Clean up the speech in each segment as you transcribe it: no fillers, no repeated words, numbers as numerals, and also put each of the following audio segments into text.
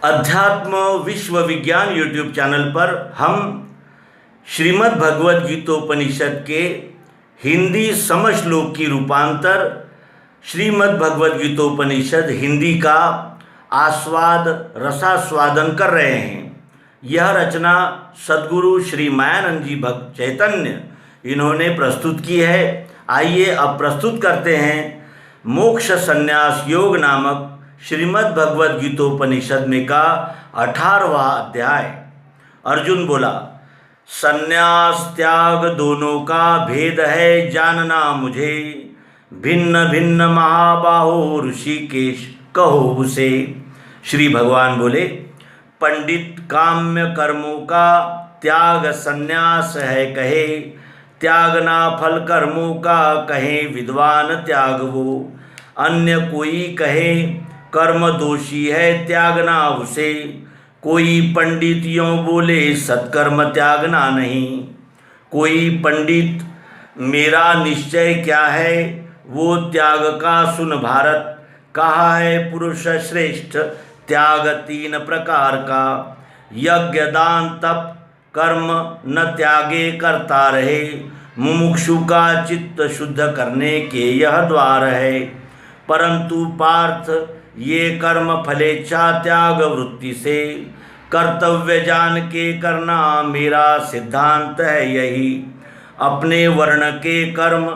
अध्यात्म विश्व विज्ञान यूट्यूब चैनल पर हम श्रीमद् भगवद गीतोपनिषद के हिंदी समश्लोक की रूपांतर श्रीमद् भगवद गीतोपनिषद हिंदी का आस्वाद रसास्वादन कर रहे हैं। यह रचना सद्गुरु श्री मायानंद जी भक्त चैतन्य इन्होंने प्रस्तुत की है। आइए अब प्रस्तुत करते हैं मोक्ष संन्यास योग नामक श्रीमद् भगवद गीतोपनिषद में का 18वां अध्याय। अर्जुन बोला, संन्यास त्याग दोनों का भेद है जानना मुझे, भिन्न भिन्न महाबाहो ऋषिकेश कहो उसे। श्री भगवान बोले, पंडित काम्य कर्मों का त्याग संन्यास है कहे, त्यागना फल कर्मों का कहे विद्वान त्याग वो। अन्य कोई कहे कर्म दोषी है त्यागना उसे, कोई पंडित यों बोले सत्कर्म त्यागना नहीं। कोई पंडित मेरा निश्चय क्या है वो त्याग का सुन भारत, कहा है पुरुष श्रेष्ठ त्याग 3 प्रकार का, यज्ञ दान तप कर्म न त्यागे करता रहे, मुमुक्षु का चित्त शुद्ध करने के यह द्वार है। परंतु पार्थ ये कर्म फलेच्छा त्याग वृत्ति से, कर्तव्य जान के करना मेरा सिद्धांत है यही। अपने वर्ण के कर्म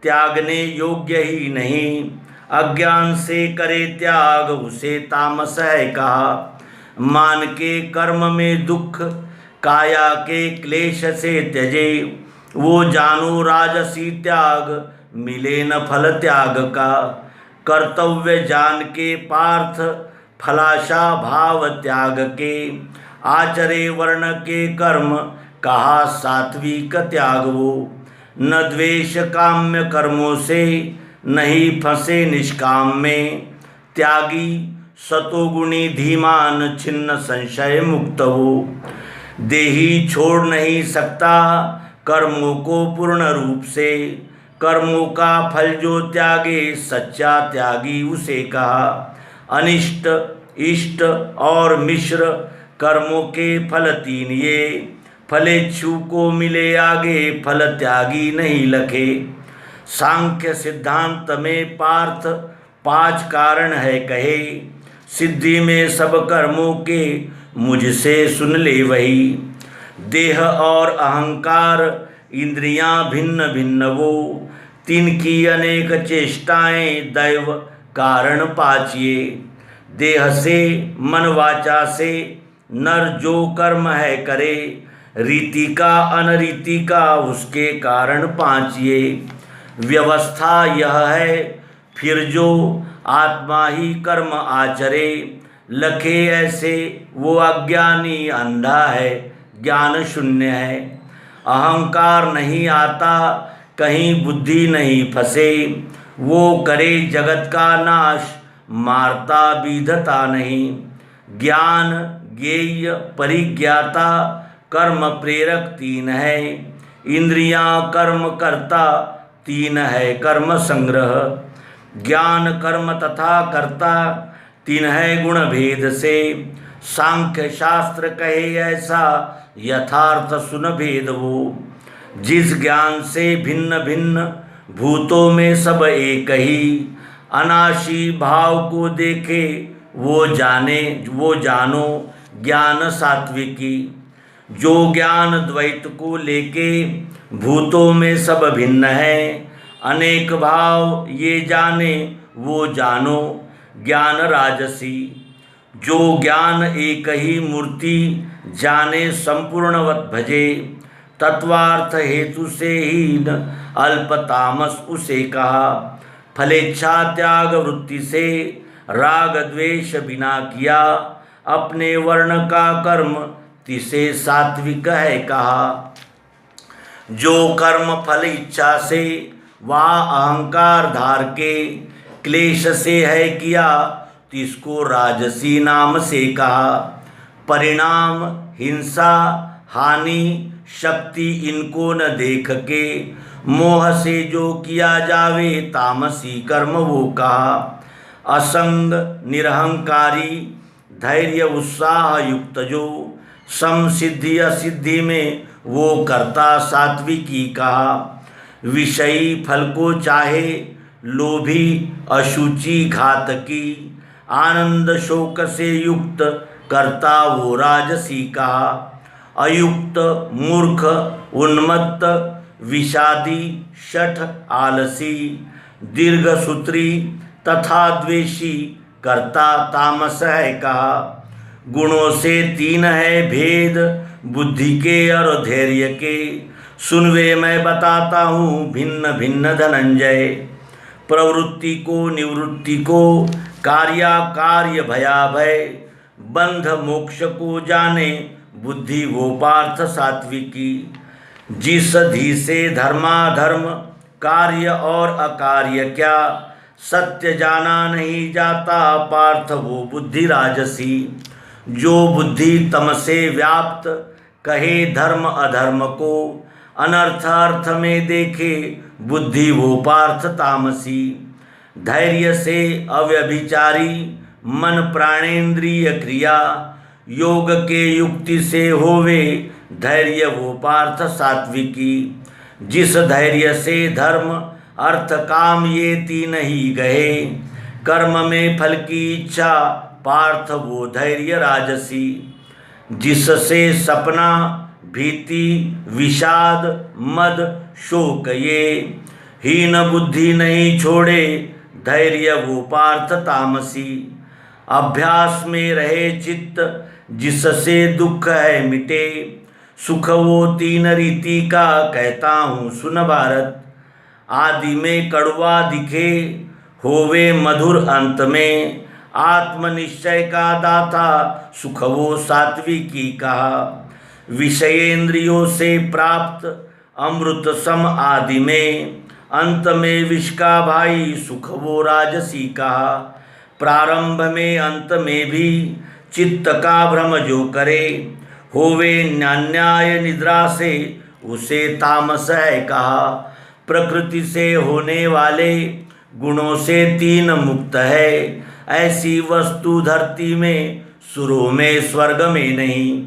त्यागने योग्य ही नहीं, अज्ञान से करे त्याग उसे तामस है कहा। मान के कर्म में दुख काया के क्लेश से त्यजे, वो जानो राजसी त्याग मिले न फल त्याग का। कर्तव्य जान के पार्थ फलाशा भाव त्याग के, आचरे वर्ण के कर्म कहा सात्विक त्याग वो। न द्वेष काम्य कर्मों से नहीं फंसे निष्काम में, त्यागी सतोगुणी धीमान छिन्न संशय मुक्त हो। देही छोड़ नहीं सकता कर्मों को पूर्ण रूप से, कर्मों का फल जो त्यागे सच्चा त्यागी उसे कहा। अनिष्ट इष्ट और मिश्र कर्मों के फल 3 ये, फलेच्छु को मिले आगे फल त्यागी नहीं लखे। सांख्य सिद्धांत में पार्थ 5 कारण है कहे, सिद्धि में सब कर्मों के मुझसे सुन ले वही। देह और अहंकार इंद्रियां भिन्न भिन्न वो, तिनकी अनेक चेष्टाएं दैव कारण पाचिए। देह से मन वाचा से नर जो कर्म है करे, रीति का अनरीति का उसके कारण पाचिए। व्यवस्था यह है फिर जो आत्मा ही कर्म आचरे, लखे ऐसे वो अज्ञानी अंधा है ज्ञान शून्य है। अहंकार नहीं आता कहीं बुद्धि नहीं फंसे, वो करे जगत का नाश मारता बीधता नहीं। ज्ञान ज्ञेय परिज्ञाता कर्म प्रेरक 3 है, इंद्रियां कर्म करता 3 है कर्म संग्रह। ज्ञान कर्म तथा कर्ता 3 है गुण भेद से, सांख्य शास्त्र कहे ऐसा यथार्थ सुन भेद वो। जिस ज्ञान से भिन्न भिन्न भूतों में सब एक ही, अनाशी भाव को देखे वो जानो ज्ञान सात्विकी। जो ज्ञान द्वैत को लेके भूतों में सब भिन्न है, अनेक भाव ये जाने वो जानो ज्ञान राजसी। जो ज्ञान एक ही मूर्ति जाने संपूर्णवत भजे, तत्वार्थ हेतु से हीन अल्प तामस उसे कहा। फलेच्छा त्याग वृत्ति से राग द्वेष बिना किया, अपने वर्ण का कर्म तिसे सात्विक है कहा। जो कर्म फल इच्छा से वा अहंकार धार के, क्लेश से है किया तिसको राजसी नाम से कहा। परिणाम हिंसा हानि शक्ति इनको न देख के, मोह से जो किया जावे तामसी कर्म वो कहा। असंग निरहंकारी धैर्य उत्साह युक्त जो, सम सिद्धि असिद्धि में वो करता सात्विकी कहा। विषयी फल को चाहे लोभी अशुचि घातकी, आनंद शोक से युक्त करता वो राजसी कहा। अयुक्त मूर्ख उन्मत्त विषादी शठ आलसी, दीर्घ सूत्री तथा द्वेषी करता तामस है कहा। गुणों से तीन है भेद बुद्धि के और धैर्य के, सुनवे मैं बताता हूँ भिन्न भिन्न धनंजय। प्रवृत्ति को निवृत्ति को कार्य भयाभय, बंध मोक्ष को जाने बुद्धि वो पार्थ सात्विकी। जिस धी से धर्माधर्म कार्य और अकार्य क्या, सत्य जाना नहीं जाता पार्थ वो बुद्धि राजसी। जो बुद्धि तम से व्याप्त कहे धर्म अधर्म को, अनर्थ अर्थ में देखे बुद्धि वो पार्थ तामसी। धैर्य से अव्यभिचारी मन प्राणेंद्रिय क्रिया, योग के युक्ति से होवे धैर्य वो पार्थ सात्विकी। जिस धैर्य से धर्म अर्थ काम ये तीन ही गए, कर्म में फल की इच्छा पार्थ वो धैर्य राजसी। जिससे सपना भीति विषाद मद शोक ये, हीन बुद्धि नहीं छोड़े धैर्य वो पार्थ तामसी। अभ्यास में रहे चित्त जिससे दुख है मिटे, सुख वो तीन रीति का कहता हूँ सुन भारत। आदि में कड़वा दिखे होवे मधुर अंत में, आत्मनिश्चय का दाता सुख वो सात्विकी कहा। विषयेंद्रियों से प्राप्त अमृत सम आदि में, अंत में विष का भाई सुख वो राजसी कहा। प्रारंभ में अंत में भी चित्त का भ्रम जो करे, होवे न्याय निद्रा से उसे तामस है कहा। प्रकृति से होने वाले गुणों से तीन मुक्त है, ऐसी वस्तु धरती में सुरों में स्वर्ग में नहीं।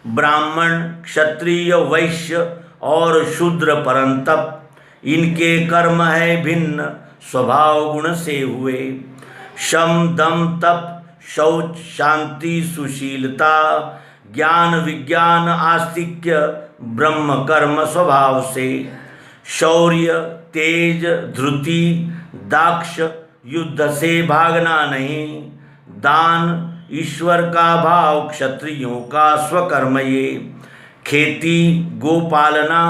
ब्राह्मण क्षत्रिय वैश्य और शूद्र परंतप, इनके कर्म है भिन्न स्वभाव गुण से हुए। शम दम तप शौच शांति सुशीलता, ज्ञान विज्ञान आस्तिक्य ब्रह्म कर्म स्वभाव से। शौर्य तेज धृति दाक्ष युद्ध से भागना नहीं, दान ईश्वर का भाव क्षत्रियों का स्वकर्म ये। खेती गोपालना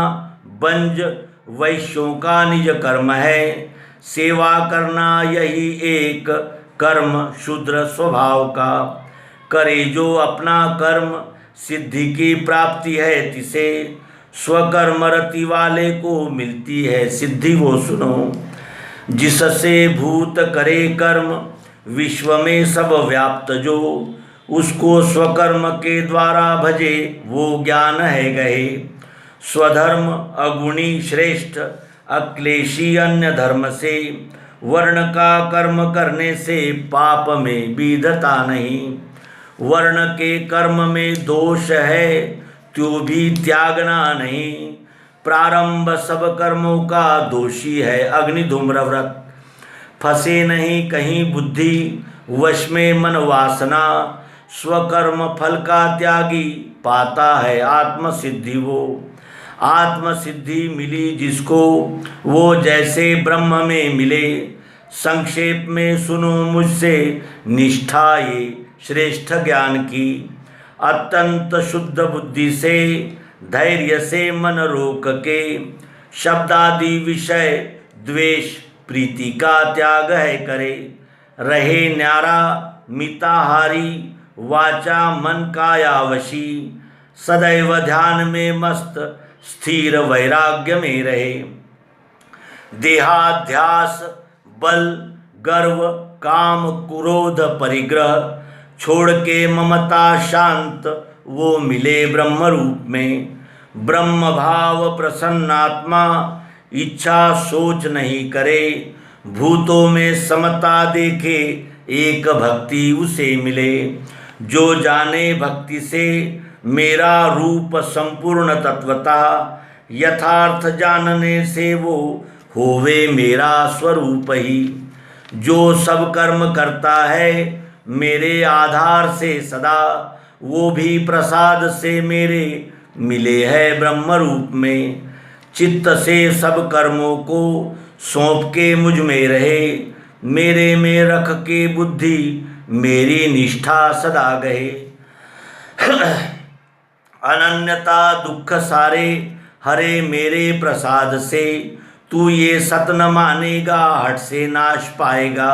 बंज वैश्यों का निज कर्म है, सेवा करना यही एक कर्म शूद्र स्वभाव का। करे जो अपना कर्म सिद्धि की प्राप्ति है तिसे, स्वकर्म रति वाले को मिलती है सिद्धि वो सुनो। जिससे भूत करे कर्म विश्व में सब व्याप्त जो, उसको स्वकर्म के द्वारा भजे वो ज्ञान है गए। स्वधर्म अगुणी श्रेष्ठ अक्लेशी अन्य धर्म से, वर्ण का कर्म करने से पाप में विधता नहीं। वर्ण के कर्म में दोष है त्यो भी त्यागना नहीं, प्रारंभ सब कर्मों का दोषी है अग्नि धूम्र व्रत। फंसे नहीं कहीं बुद्धि वश में मन वासना, स्वकर्म फल का त्यागी पाता है आत्मसिद्धि वो। आत्मसिद्धि मिली जिसको वो जैसे ब्रह्म में मिले, संक्षेप में सुनो मुझसे निष्ठा ये श्रेष्ठ ज्ञान की। अत्यंत शुद्ध बुद्धि से धैर्य से मन रोक के, शब्दादि विषय द्वेष प्रीति का त्याग है करे। रहे न्यारा मिताहारी वाचा मन काया वशी, सदैव ध्यान में मस्त स्थिर वैराग्य में रहे। देहाध्यास बल गर्व काम क्रोध परिग्रह, छोड़ के ममता शांत वो मिले ब्रह्म रूप में। ब्रह्म भाव प्रसन्नात्मा इच्छा सोच नहीं करे, भूतों में समता देखे एक भक्ति उसे मिले। जो जाने भक्ति से मेरा रूप संपूर्ण तत्वता, यथार्थ जानने से वो होवे मेरा स्वरूप ही। जो सब कर्म करता है मेरे आधार से सदा, वो भी प्रसाद से मेरे मिले है ब्रह्म रूप में। चित्त से सब कर्मों को सौंप के मुझ में रहे, मेरे में रख के बुद्धि मेरी निष्ठा सदा गए। अनन्यता दुख सारे हरे मेरे प्रसाद से, तू ये सत न मानेगा हट से नाश पाएगा।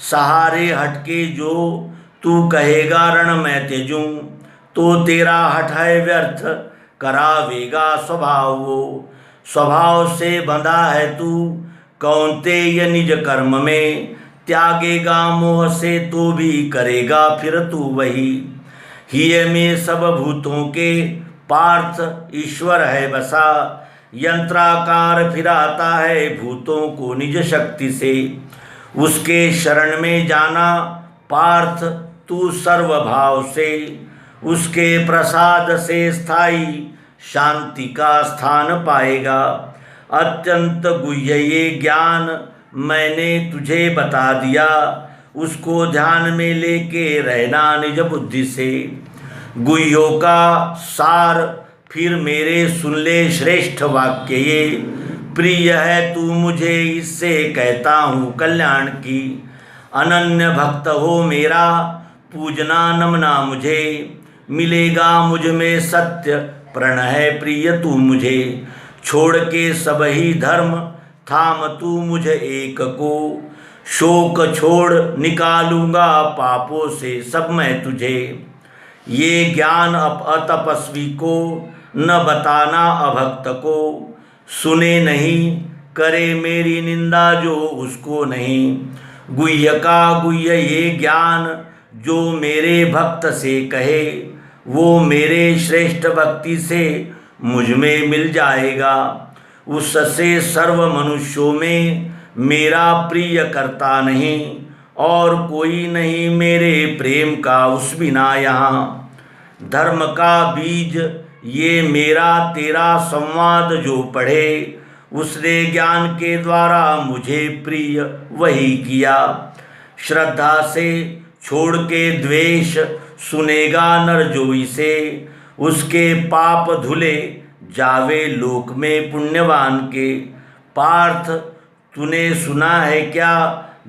सहारे हटके जो तू कहेगा रण मैं त्यजूं, तो तेरा हट है व्यर्थ करावेगा स्वभाव वो। स्वभाव से बंधा है तू कौन्तेय निज कर्म में, त्यागेगा मोह से तो भी करेगा फिर तू वही। हिय में सब भूतों के पार्थ ईश्वर है बसा, यंत्राकार फिराता है भूतों को निज शक्ति से। उसके शरण में जाना पार्थ तू सर्वभाव से, उसके प्रसाद से स्थायी शांति का स्थान पाएगा। अत्यंत गुह्य ये ज्ञान मैंने तुझे बता दिया, उसको ध्यान में लेके रहना निज बुद्धि से। गुह्यों का सार फिर मेरे सुन ले श्रेष्ठ वाक्य ये, प्रिय है तू मुझे इससे कहता हूँ कल्याण की। अनन्य भक्त हो मेरा पूजना नमना मुझे, मिलेगा मुझ में सत्य प्रण है प्रिय तू मुझे। छोड़ के सब ही धर्म थाम तू मुझे एक को, शोक छोड़ निकालूंगा पापों से सब मैं तुझे। ये ज्ञान अतपस्वी को न बताना अभक्त को, सुने नहीं करे मेरी निंदा जो उसको नहीं। गुह्य का गुह्य ये ज्ञान जो मेरे भक्त से कहे, वो मेरे श्रेष्ठ भक्ति से मुझ में मिल जाएगा। उससे सर्व मनुष्यों में मेरा प्रिय करता नहीं, और कोई नहीं मेरे प्रेम का उस बिना यहाँ। धर्म का बीज ये मेरा तेरा संवाद जो पढ़े, उसने ज्ञान के द्वारा मुझे प्रिय वही किया। श्रद्धा से छोड़ के द्वेष सुनेगा नर जो इसे, उसके पाप धुले जावे लोक में पुण्यवान के। पार्थ तूने सुना है क्या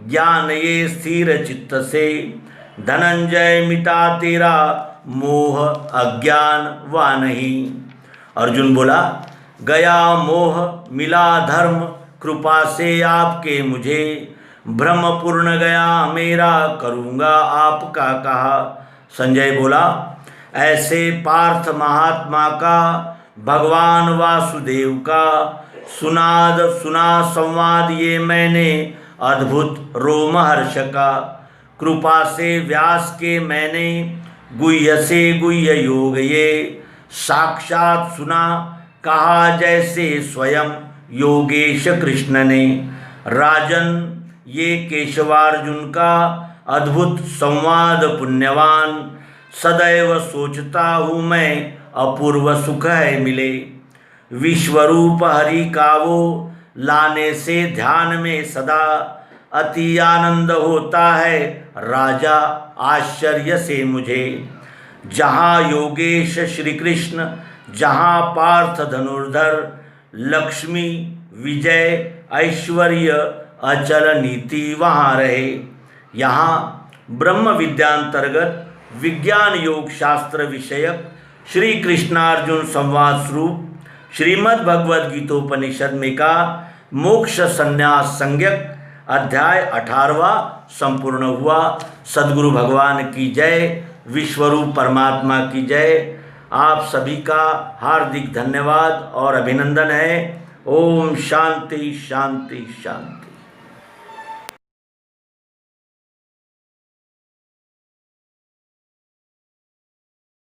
ज्ञान ये स्थिर चित्त से, धनंजय मिटा तेरा मोह अज्ञान वा नहीं। अर्जुन बोला, गया मोह मिला धर्म कृपा से आपके मुझे, भ्रम पूर्ण गया मेरा करूँगा आपका कहा। संजय बोला, ऐसे पार्थ महात्मा का भगवान वासुदेव का सुना संवाद ये मैंने अद्भुत रोमहर्ष का। कृपा से व्यास के मैंने गुह्य से गुह्य योग ये, साक्षात सुना कहा जैसे स्वयं योगेश कृष्ण ने। राजन ये केशवार्जुन का अद्भुत संवाद पुण्यवान, सदैव सोचता हूँ मैं अपूर्व सुख है मिले। विश्वरूप हरि का वो लाने से ध्यान में सदा, अति आनंद होता है राजा आश्चर्य से मुझे। जहाँ योगेश श्री कृष्ण, जहाँ पार्थ धनुर्धर, लक्ष्मी विजय ऐश्वर्य अचल नीति वहाँ रहे। यहाँ ब्रह्म विद्यांतर्गत विज्ञान योग शास्त्र विषयक श्री कृष्णार्जुन संवाद स्वरूप श्रीमद् भगवद गीतोपनिषद में का मोक्ष संन्यास संज्ञक अध्याय 18वां संपूर्ण हुआ। सद्गुरु भगवान की जय, विश्वरूप परमात्मा की जय। आप सभी का हार्दिक धन्यवाद और अभिनंदन है। ओम शांति शांति शांति।